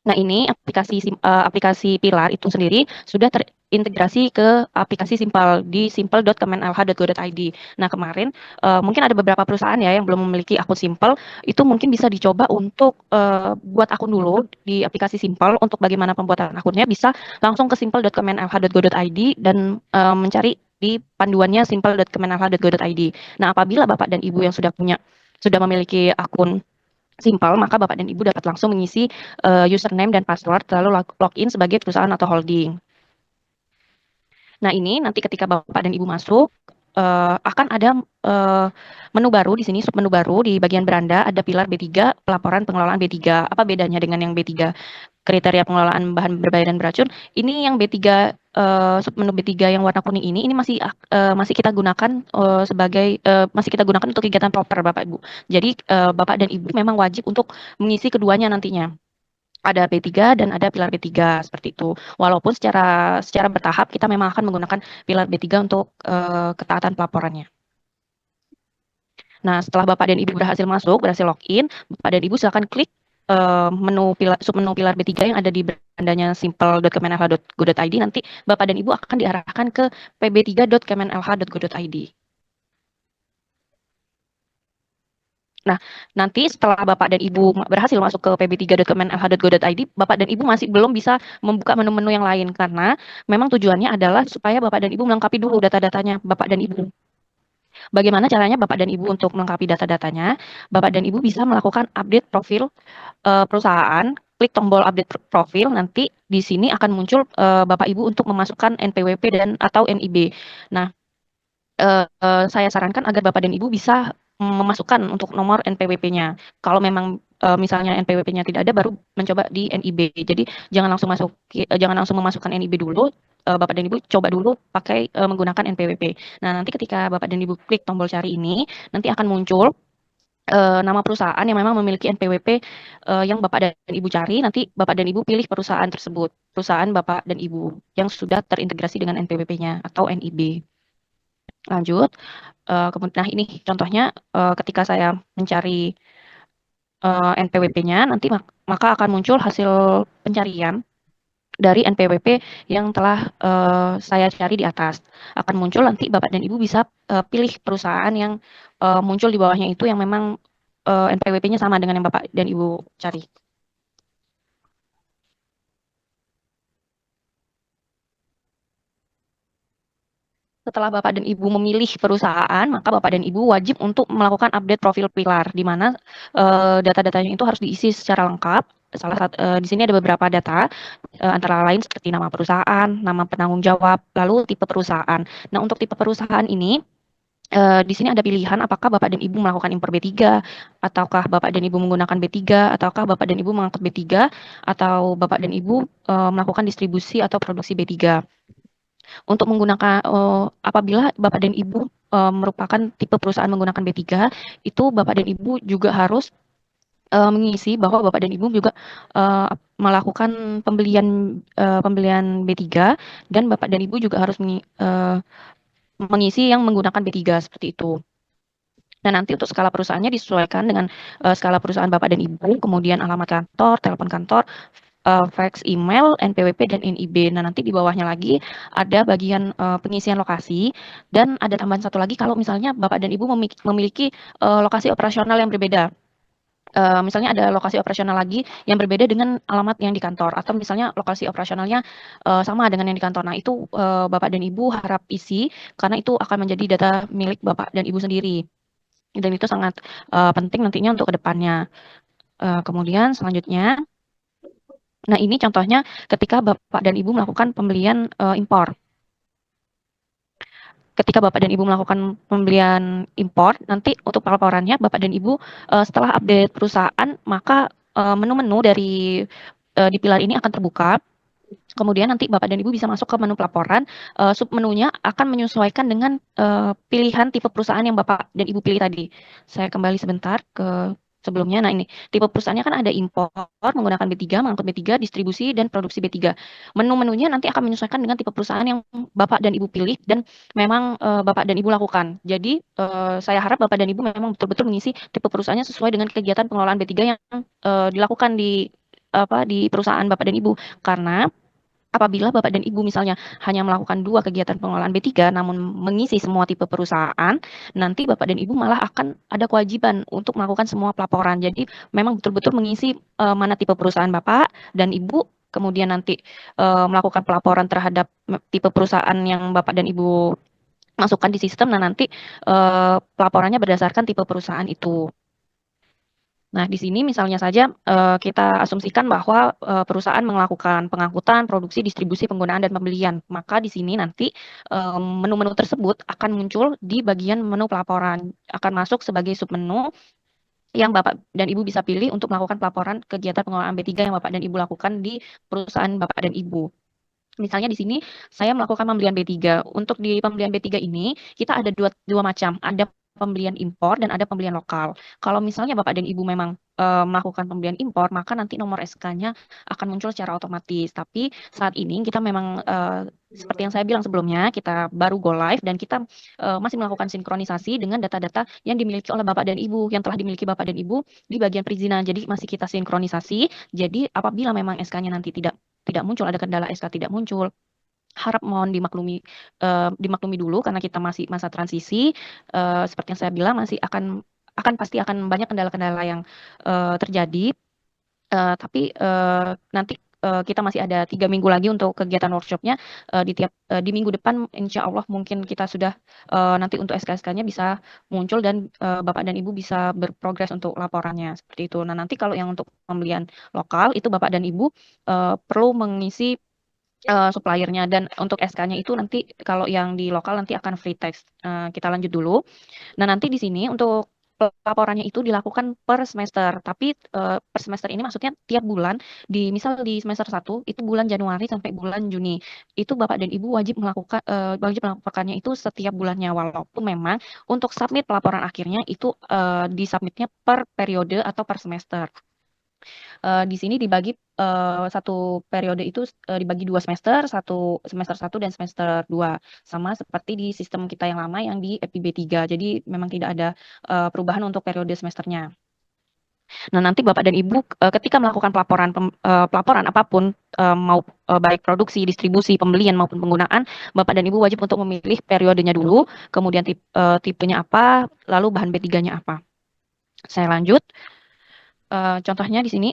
Nah, ini aplikasi Pilar itu sendiri sudah terintegrasi ke aplikasi Simpel di simpel.kemenlh.go.id. Nah, kemarin mungkin ada beberapa perusahaan ya yang belum memiliki akun Simpel, itu mungkin bisa dicoba untuk buat akun dulu di aplikasi Simpel. Untuk bagaimana pembuatan akunnya bisa langsung ke simpel.kemenlh.go.id dan mencari di panduannya simpel.kemenlh.go.id. Nah, apabila Bapak dan Ibu yang sudah memiliki akun Simpel, maka Bapak dan Ibu dapat langsung mengisi username dan password, lalu login sebagai perusahaan atau holding. Nah, ini nanti ketika Bapak dan Ibu masuk, akan ada uh, menu baru di sini, submenu baru di bagian beranda, ada pilar B3, pelaporan pengelolaan B3. Apa bedanya dengan yang B3? Kriteria pengelolaan bahan berbahaya dan beracun. Ini yang B3, submenu B3 yang warna kuning ini masih kita gunakan masih kita gunakan untuk kegiatan proper Bapak Ibu. Jadi Bapak dan Ibu memang wajib untuk mengisi keduanya nantinya. Ada B3 dan ada pilar B3 seperti itu. Walaupun secara bertahap kita memang akan menggunakan pilar B3 untuk ketaatan pelaporannya. Nah, setelah Bapak dan Ibu berhasil login, Bapak dan Ibu silakan klik submenu pilar B3 yang ada di berandanya simple.kemenlh.go.id. Nanti Bapak dan Ibu akan diarahkan ke pb3.kemenlh.go.id. Nah, nanti setelah Bapak dan Ibu berhasil masuk ke pb3.kemenlh.go.id, Bapak dan Ibu masih belum bisa membuka menu-menu yang lain karena memang tujuannya adalah supaya Bapak dan Ibu melengkapi dulu data-datanya Bapak dan Ibu. Bagaimana caranya Bapak dan Ibu untuk melengkapi data-datanya? Bapak dan Ibu bisa melakukan update profil perusahaan, klik tombol update profil, nanti di sini akan muncul Bapak Ibu untuk memasukkan NPWP dan atau NIB. Nah, saya sarankan agar Bapak dan Ibu bisa memasukkan untuk nomor NPWP-nya. Kalau memang misalnya NPWP-nya tidak ada, baru mencoba di NIB. Jadi jangan langsung memasukkan NIB dulu. Bapak dan Ibu coba dulu pakai menggunakan NPWP. Nah, nanti ketika Bapak dan Ibu klik tombol cari ini, nanti akan muncul nama perusahaan yang memang memiliki NPWP yang Bapak dan Ibu cari. Nanti Bapak dan Ibu pilih perusahaan tersebut, perusahaan Bapak dan Ibu yang sudah terintegrasi dengan NPWP-nya atau NIB. Lanjut, kemudian nah ini contohnya ketika saya mencari NPWP-nya, nanti maka akan muncul hasil pencarian dari NPWP yang telah saya cari di atas. Akan muncul nanti Bapak dan Ibu bisa pilih perusahaan yang muncul di bawahnya itu yang memang NPWP-nya sama dengan yang Bapak dan Ibu cari. Setelah Bapak dan Ibu memilih perusahaan, maka Bapak dan Ibu wajib untuk melakukan update profil pilar, di mana data-datanya itu harus diisi secara lengkap. Di sini ada beberapa data, antara lain seperti nama perusahaan, nama penanggung jawab, lalu tipe perusahaan. Nah, untuk tipe perusahaan ini, di sini ada pilihan apakah Bapak dan Ibu melakukan impor B3, ataukah Bapak dan Ibu menggunakan B3, ataukah Bapak dan Ibu mengangkut B3, atau Bapak dan Ibu melakukan distribusi atau produksi B3. Untuk menggunakan apabila Bapak dan Ibu merupakan tipe perusahaan menggunakan B3, itu Bapak dan Ibu juga harus mengisi bahwa Bapak dan Ibu juga melakukan pembelian B3 dan Bapak dan Ibu juga harus mengisi yang menggunakan B3 seperti itu. Nah, nanti untuk skala perusahaannya disesuaikan dengan skala perusahaan Bapak dan Ibu, kemudian alamat kantor, telepon kantor, fax, email, NPWP, dan NIB. Nah, nanti di bawahnya lagi ada bagian pengisian lokasi dan ada tambahan satu lagi kalau misalnya Bapak dan Ibu memiliki lokasi operasional yang berbeda. Misalnya ada lokasi operasional lagi yang berbeda dengan alamat yang di kantor atau misalnya lokasi operasionalnya sama dengan yang di kantor. Nah, itu Bapak dan Ibu harap isi karena itu akan menjadi data milik Bapak dan Ibu sendiri. Dan itu sangat penting nantinya untuk kedepannya. Kemudian selanjutnya, nah ini contohnya ketika Bapak dan Ibu melakukan pembelian impor. Ketika Bapak dan Ibu melakukan pembelian impor, nanti untuk pelaporannya Bapak dan Ibu setelah update perusahaan, maka menu-menu di pilar ini akan terbuka. Kemudian nanti Bapak dan Ibu bisa masuk ke menu pelaporan, submenunya akan menyesuaikan dengan pilihan tipe perusahaan yang Bapak dan Ibu pilih tadi. Saya kembali sebentar ke sebelumnya. Nah, ini tipe perusahaannya kan ada impor menggunakan B3, mengangkut B3, distribusi dan produksi B3. Menu-menunya nanti akan menyesuaikan dengan tipe perusahaan yang Bapak dan Ibu pilih dan memang Bapak dan Ibu lakukan. Jadi saya harap Bapak dan Ibu memang betul-betul mengisi tipe perusahaannya sesuai dengan kegiatan pengelolaan B3 yang dilakukan di perusahaan Bapak dan Ibu. Karena apabila Bapak dan Ibu misalnya hanya melakukan 2 kegiatan pengelolaan B3 namun mengisi semua tipe perusahaan, nanti Bapak dan Ibu malah akan ada kewajiban untuk melakukan semua pelaporan. Jadi memang betul-betul mengisi mana tipe perusahaan Bapak dan Ibu, kemudian nanti melakukan pelaporan terhadap tipe perusahaan yang Bapak dan Ibu masukkan di sistem. Nah, nanti pelaporannya berdasarkan tipe perusahaan itu. Nah, di sini misalnya saja kita asumsikan bahwa perusahaan melakukan pengangkutan, produksi, distribusi, penggunaan, dan pembelian. Maka di sini nanti menu-menu tersebut akan muncul di bagian menu pelaporan, akan masuk sebagai submenu yang Bapak dan Ibu bisa pilih untuk melakukan pelaporan kegiatan pengelolaan B3 yang Bapak dan Ibu lakukan di perusahaan Bapak dan Ibu. Misalnya di sini saya melakukan pembelian B3. Untuk di pembelian B3 ini kita ada dua macam, ada pembelian impor dan ada pembelian lokal. Kalau misalnya Bapak dan Ibu memang melakukan pembelian impor, maka nanti nomor SK-nya akan muncul secara otomatis. Tapi saat ini kita memang seperti yang saya bilang sebelumnya, kita baru go live dan kita masih melakukan sinkronisasi dengan data-data yang dimiliki oleh Bapak dan Ibu, yang telah dimiliki Bapak dan Ibu di bagian perizinan. Jadi masih kita sinkronisasi. Jadi apabila memang SK-nya nanti tidak muncul, ada kendala SK tidak muncul, harap mohon dimaklumi dulu karena kita masih masa transisi. Seperti yang saya bilang masih pasti akan banyak kendala-kendala yang terjadi. Tapi nanti kita masih ada 3 minggu lagi untuk kegiatan workshopnya. Di minggu depan, insya Allah mungkin kita sudah nanti untuk SK-SK-nya bisa muncul dan Bapak dan Ibu bisa berprogres untuk laporannya seperti itu. Nah, nanti kalau yang untuk pembelian lokal itu Bapak dan Ibu perlu mengisi suppliernya, dan untuk SK-nya itu nanti kalau yang di lokal nanti akan free text. Kita lanjut dulu. Nah, nanti di sini untuk laporannya itu dilakukan per semester, tapi per semester ini maksudnya tiap bulan, misal di semester 1 itu bulan Januari sampai bulan Juni. Itu Bapak dan Ibu wajib melaporkannya itu setiap bulannya, walaupun memang untuk submit pelaporan akhirnya itu disubmitnya per periode atau per semester. Di sini dibagi satu periode itu dibagi 2 semester, semester 1 dan semester 2. Sama seperti di sistem kita yang lama yang di EPB 3. Jadi memang tidak ada perubahan untuk periode semesternya. Nah, nanti Bapak dan Ibu ketika melakukan pelaporan apapun, baik produksi, distribusi, pembelian maupun penggunaan, Bapak dan Ibu wajib untuk memilih periodenya dulu, kemudian tipenya apa, lalu bahan B3-nya apa. Saya lanjut. Contohnya di sini,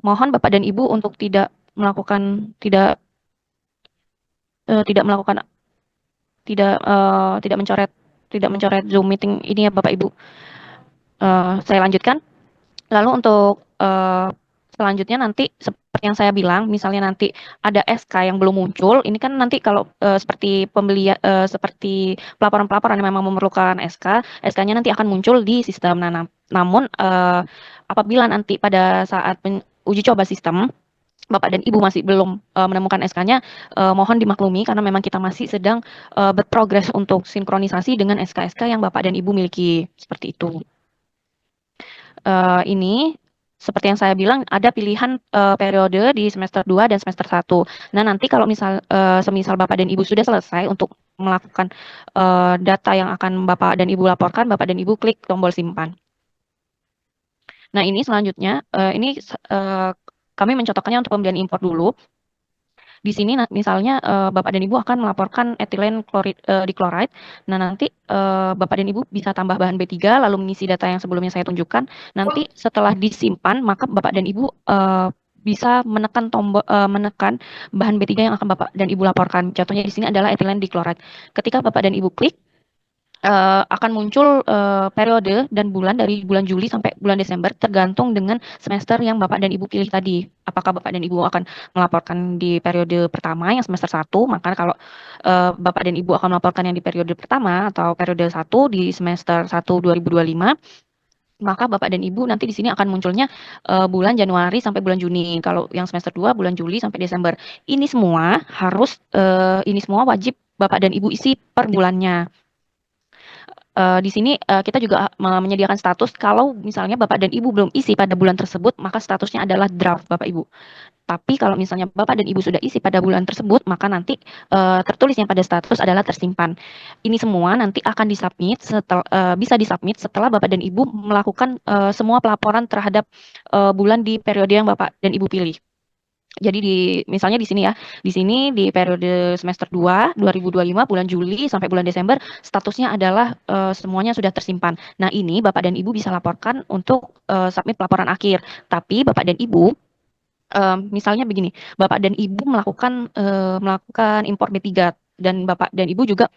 mohon Bapak dan Ibu untuk tidak melakukan tidak mencoret Zoom meeting ini ya Bapak Ibu. Saya lanjutkan. Lalu untuk selanjutnya nanti seperti yang saya bilang, misalnya nanti ada SK yang belum muncul, ini kan nanti kalau seperti seperti pelaporan-pelaporan yang memang memerlukan SK-nya nanti akan muncul di sistem. Nah, namun apabila nanti pada saat uji coba sistem Bapak dan Ibu masih belum menemukan SK-nya, mohon dimaklumi karena memang kita masih sedang berprogres untuk sinkronisasi dengan SK-SK yang Bapak dan Ibu miliki, seperti itu. Ini seperti yang saya bilang ada pilihan periode di semester 2 dan semester 1. Nah, nanti kalau semisal Bapak dan Ibu sudah selesai untuk melakukan data yang akan Bapak dan Ibu laporkan, Bapak dan Ibu klik tombol simpan. Nah, ini selanjutnya ini kami mencontohkannya untuk pembelian impor dulu. Di sini misalnya Bapak dan Ibu akan melaporkan etilen dichloride. Nah, nanti Bapak dan Ibu bisa tambah bahan B3 lalu mengisi data yang sebelumnya saya tunjukkan. Nanti setelah disimpan, maka Bapak dan Ibu bisa menekan bahan B3 yang akan Bapak dan Ibu laporkan. Contohnya di sini adalah etilen dichloride. Ketika Bapak dan Ibu klik, akan muncul periode dan bulan dari bulan Juli sampai bulan Desember tergantung dengan semester yang Bapak dan Ibu pilih tadi. Apakah Bapak dan Ibu akan melaporkan di periode pertama yang semester 1, maka kalau Bapak dan Ibu akan melaporkan yang di periode pertama atau periode 1 di semester 1 2025, maka Bapak dan Ibu nanti di sini akan munculnya bulan Januari sampai bulan Juni. Kalau yang semester 2 bulan Juli sampai Desember. Ini semua wajib Bapak dan Ibu isi per bulannya. Di sini kita juga menyediakan status kalau misalnya Bapak dan Ibu belum isi pada bulan tersebut, maka statusnya adalah draft Bapak Ibu. Tapi kalau misalnya Bapak dan Ibu sudah isi pada bulan tersebut, maka nanti tertulisnya pada status adalah tersimpan. Ini semua nanti akan disubmit bisa disubmit setelah Bapak dan Ibu melakukan semua pelaporan terhadap bulan di periode yang Bapak dan Ibu pilih. Jadi misalnya di sini ya, di sini di periode semester 2, 2025 bulan Juli sampai bulan Desember statusnya adalah semuanya sudah tersimpan. Nah, ini Bapak dan Ibu bisa laporkan untuk submit pelaporan akhir. Tapi Bapak dan Ibu misalnya begini, Bapak dan Ibu melakukan impor B3 dan Bapak dan Ibu juga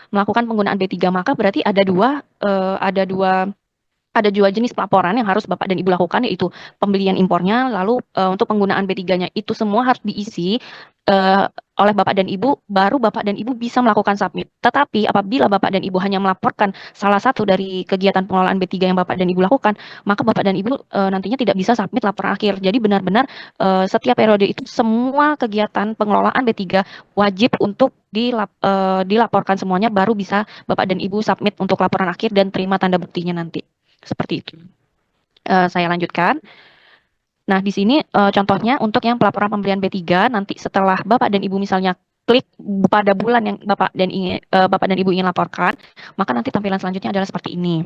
melakukan penggunaan B3, maka berarti ada dua jenis pelaporan yang harus Bapak dan Ibu lakukan, yaitu pembelian impornya, lalu untuk penggunaan B3-nya. Itu semua harus diisi eh, oleh Bapak dan Ibu, baru Bapak dan Ibu bisa melakukan submit. Tetapi apabila Bapak dan Ibu hanya melaporkan salah satu dari kegiatan pengelolaan B3 yang Bapak dan Ibu lakukan, maka Bapak dan Ibu nantinya tidak bisa submit laporan akhir. Jadi benar-benar setiap periode itu semua kegiatan pengelolaan B3 wajib untuk dilaporkan semuanya, baru bisa Bapak dan Ibu submit untuk laporan akhir dan terima tanda buktinya nanti. Seperti itu. Saya lanjutkan. Nah, di sini contohnya untuk yang pelaporan pembelian B3 nanti setelah Bapak dan Ibu misalnya klik pada bulan yang Bapak dan Ibu ingin laporkan, maka nanti tampilan selanjutnya adalah seperti ini.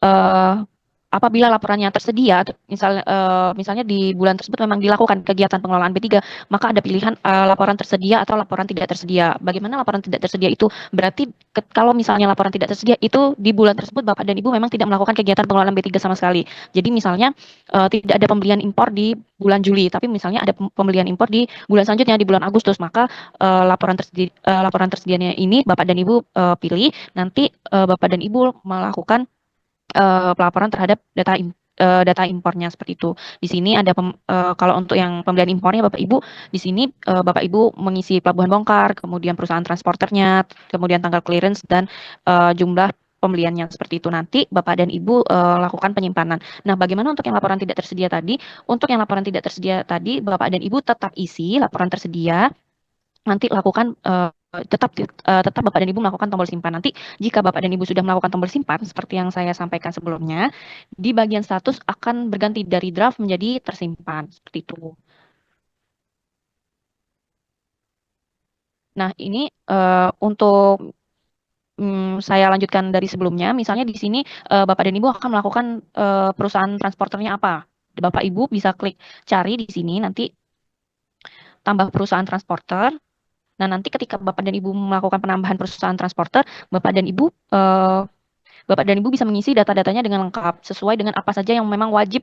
Uh, Apabila laporannya tersedia, misalnya di bulan tersebut memang dilakukan kegiatan pengelolaan B3, maka ada pilihan laporan tersedia atau laporan tidak tersedia. Bagaimana laporan tidak tersedia itu? Berarti kalau misalnya laporan tidak tersedia itu di bulan tersebut Bapak dan Ibu memang tidak melakukan kegiatan pengelolaan B3 sama sekali. Jadi misalnya tidak ada pembelian impor di bulan Juli, tapi misalnya ada pembelian impor di bulan selanjutnya di bulan Agustus, maka laporan tersedianya ini Bapak dan Ibu pilih, nanti Bapak dan Ibu melakukan pelaporan terhadap data impornya seperti itu. Di sini ada kalau untuk yang pembelian impornya Bapak Ibu, di sini Bapak Ibu mengisi pelabuhan bongkar, kemudian perusahaan transporternya, kemudian tanggal clearance dan jumlah pembeliannya seperti itu. Nanti Bapak dan Ibu lakukan penyimpanan. Nah, bagaimana untuk yang laporan tidak tersedia tadi? Untuk yang laporan tidak tersedia tadi, Bapak dan Ibu tetap isi laporan tersedia, nanti lakukan tetap Bapak dan Ibu melakukan tombol simpan. Nanti jika Bapak dan Ibu sudah melakukan tombol simpan seperti yang saya sampaikan sebelumnya, di bagian status akan berganti dari draft menjadi tersimpan seperti itu. Nah, ini untuk saya lanjutkan dari sebelumnya. Misalnya di sini Bapak dan Ibu akan melakukan perusahaan transporternya apa? Bapak Ibu bisa klik cari di sini, nanti tambah perusahaan transporter. Nah, nanti ketika Bapak dan Ibu melakukan penambahan perusahaan transporter, Bapak dan Ibu eh, Bapak dan Ibu bisa mengisi data-datanya dengan lengkap sesuai dengan apa saja yang memang wajib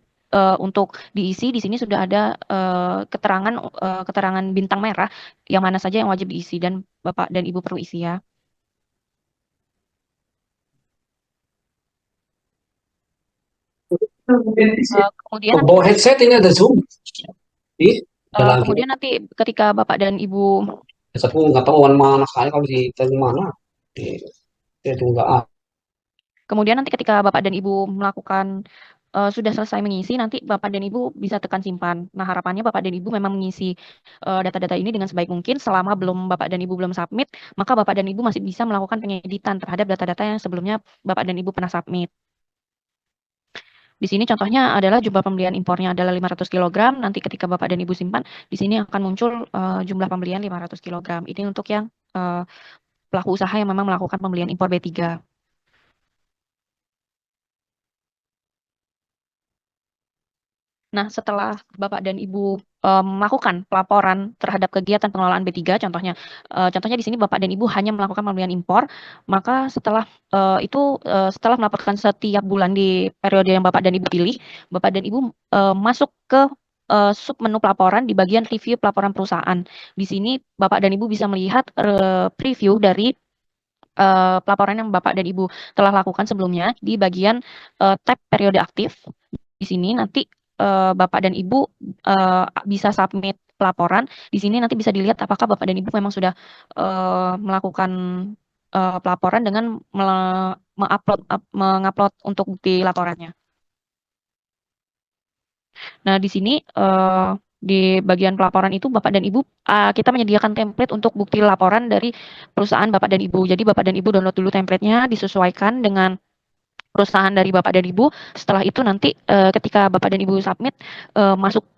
untuk diisi. Di sini sudah ada keterangan bintang merah yang mana saja yang wajib diisi dan Bapak dan Ibu perlu isi ya. Kemudian nanti Bawa headset ini ada Zoom. Ih, ada lagi. kemudian nanti ketika Bapak dan Ibu Headsetku nggak tahu warna mana sekali kalau di mana. Di, itu nggak ada. Kemudian nanti ketika Bapak dan Ibu melakukan sudah selesai mengisi, nanti Bapak dan Ibu bisa tekan simpan. Nah, harapannya Bapak dan Ibu memang mengisi data-data ini dengan sebaik mungkin. Selama Bapak dan Ibu belum submit, maka Bapak dan Ibu masih bisa melakukan pengeditan terhadap data-data yang sebelumnya Bapak dan Ibu pernah submit. Di sini contohnya adalah jumlah pembelian impornya adalah 500 kg. Nanti ketika Bapak dan Ibu simpan, di sini akan muncul jumlah pembelian 500 kg. Ini untuk yang pelaku usaha yang memang melakukan pembelian impor B3. Nah, setelah Bapak dan Ibu melakukan pelaporan terhadap kegiatan pengelolaan B3, contohnya di sini Bapak dan Ibu hanya melakukan pembelian impor, maka setelah melaporkan setiap bulan di periode yang Bapak dan Ibu pilih, Bapak dan Ibu masuk ke submenu pelaporan di bagian review pelaporan perusahaan. Di sini Bapak dan Ibu bisa melihat preview dari pelaporan yang Bapak dan Ibu telah lakukan sebelumnya di bagian tab periode aktif. Di sini nanti Bapak dan Ibu bisa submit pelaporan. Di sini nanti bisa dilihat apakah Bapak dan Ibu memang sudah melakukan pelaporan dengan mengupload untuk bukti laporannya. Nah, di sini Di bagian pelaporan itu Bapak dan Ibu, kita menyediakan template untuk bukti laporan dari perusahaan Bapak dan Ibu. Jadi Bapak dan Ibu download dulu template-nya, disesuaikan dengan perusahaan dari Bapak dan Ibu. Setelah itu nanti ketika Bapak dan Ibu submit,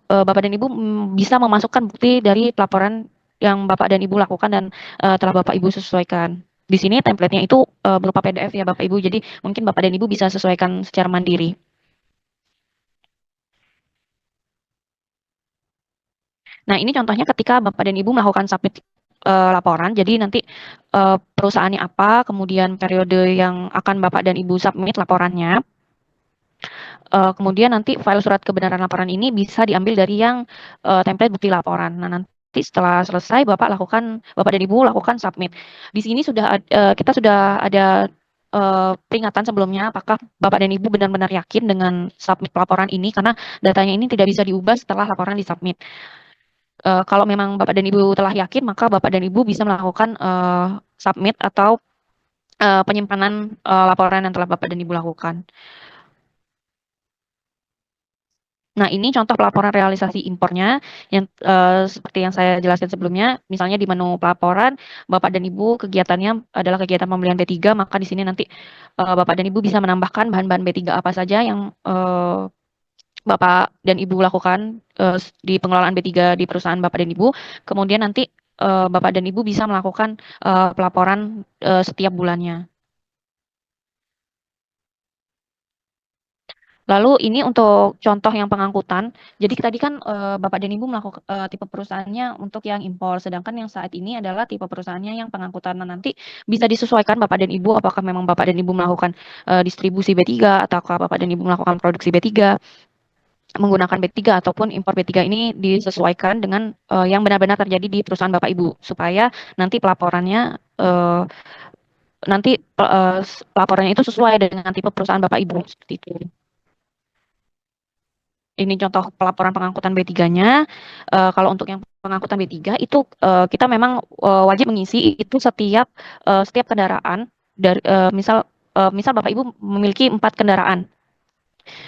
Bapak dan Ibu bisa memasukkan bukti dari pelaporan yang Bapak dan Ibu lakukan dan telah Bapak Ibu sesuaikan. Di sini template-nya itu berupa PDF ya Bapak Ibu. Jadi mungkin Bapak dan Ibu bisa sesuaikan secara mandiri. Nah, ini contohnya ketika Bapak dan Ibu melakukan submit laporan. Jadi nanti perusahaannya apa, kemudian periode yang akan Bapak dan Ibu submit laporannya. Kemudian nanti file surat kebenaran laporan ini bisa diambil dari yang template bukti laporan. Nah, nanti setelah selesai Bapak dan Ibu lakukan submit. Di sini kita sudah ada peringatan sebelumnya apakah Bapak dan Ibu benar-benar yakin dengan submit laporan ini karena datanya ini tidak bisa diubah setelah laporan disubmit. Kalau memang Bapak dan Ibu telah yakin, maka Bapak dan Ibu bisa melakukan submit atau penyimpanan laporan yang telah Bapak dan Ibu lakukan. Nah, ini contoh pelaporan realisasi impornya yang seperti yang saya jelaskan sebelumnya. Misalnya di menu pelaporan, Bapak dan Ibu kegiatannya adalah kegiatan pembelian B3, maka di sini nanti Bapak dan Ibu bisa menambahkan bahan-bahan B3 apa saja yang Bapak dan Ibu lakukan di pengelolaan B3 di perusahaan Bapak dan Ibu. Kemudian nanti Bapak dan Ibu bisa melakukan pelaporan setiap bulannya. Lalu ini untuk contoh yang pengangkutan. Jadi tadi kan Bapak dan Ibu melakukan tipe perusahaannya untuk yang impor, sedangkan yang saat ini adalah tipe perusahaannya yang pengangkutan. Nah, nanti bisa disesuaikan Bapak dan Ibu apakah memang Bapak dan Ibu melakukan distribusi B3 ataukah Bapak dan Ibu melakukan produksi B3 menggunakan B3 ataupun impor B3 ini disesuaikan dengan yang benar-benar terjadi di perusahaan Bapak Ibu supaya nanti pelaporannya pelaporannya itu sesuai dengan tipe perusahaan Bapak Ibu seperti itu. Ini contoh pelaporan pengangkutan B3-nya. Kalau untuk yang pengangkutan B3 itu kita memang wajib mengisi itu setiap kendaraan dari misal Bapak Ibu memiliki 4 kendaraan.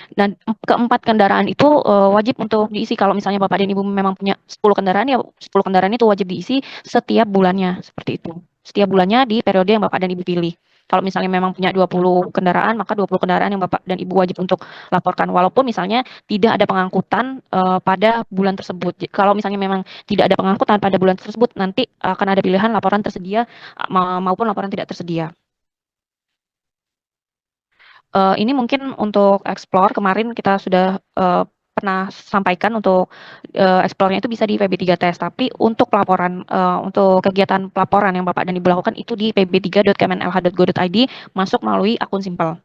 Dan keempat kendaraan itu wajib untuk diisi. Kalau misalnya Bapak dan Ibu memang punya 10 kendaraan, ya 10 kendaraan itu wajib diisi setiap bulannya, seperti itu. Setiap bulannya di periode yang Bapak dan Ibu pilih. Kalau misalnya memang punya 20 kendaraan, maka 20 kendaraan yang Bapak dan Ibu wajib untuk laporkan. Walaupun misalnya tidak ada pengangkutan pada bulan tersebut. Kalau misalnya memang tidak ada pengangkutan pada bulan tersebut, nanti akan ada pilihan laporan tersedia maupun laporan tidak tersedia. Ini mungkin untuk explore kemarin kita sudah pernah sampaikan untuk explore-nya itu bisa di PB3 Test, tapi untuk untuk kegiatan pelaporan yang Bapak dan Ibu lakukan itu di pb3.kemenlh.go.id masuk melalui akun Simpel.